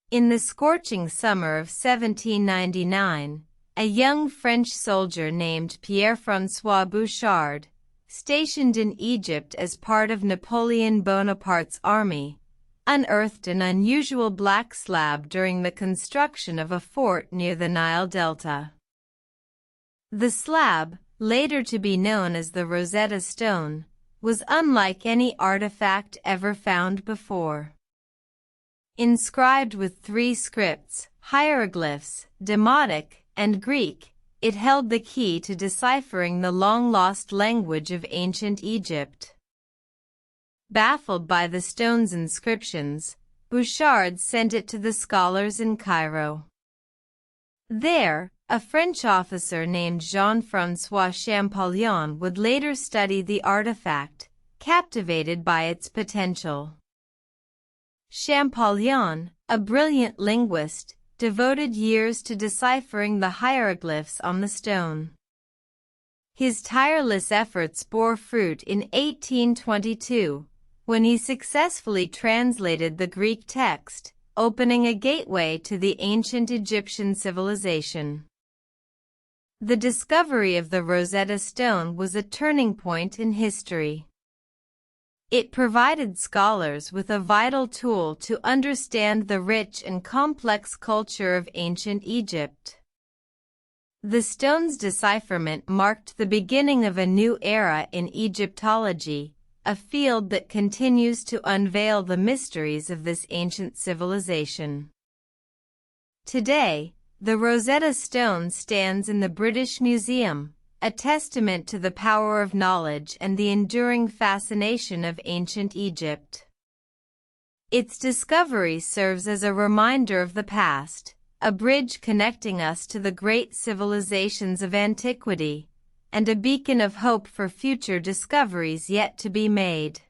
In the scorching summer of 1799, a young French soldier named Pierre-François Bouchard, stationed in Egypt as part of Napoleon Bonaparte's army, unearthed an unusual black slab during the construction of a fort near the Nile Delta. The slab, later to be known as the Rosetta Stone, was unlike any artifact ever found before. Inscribed with 3 scripts, hieroglyphs, demotic, and Greek, it held the key to deciphering the long-lost language of ancient Egypt. Baffled by the stone's inscriptions, Bouchard sent it to the scholars in Cairo. There, a French officer named Jean-François Champollion would later study the artifact, captivated by its potential. Champollion, a brilliant linguist, devoted years to deciphering the hieroglyphs on the stone. His tireless efforts bore fruit in 1822, when he successfully translated the Greek text, opening a gateway to the ancient Egyptian civilization. The discovery of the Rosetta Stone was a turning point in history. It provided scholars with a vital tool to understand the rich and complex culture of ancient Egypt. The stone's decipherment marked the beginning of a new era in Egyptology, a field that continues to unveil the mysteries of this ancient civilization. Today, the Rosetta Stone stands in the British Museum, a testament to the power of knowledge and the enduring fascination of ancient Egypt. Its discovery serves as a reminder of the past, a bridge connecting us to the great civilizations of antiquity, and a beacon of hope for future discoveries yet to be made.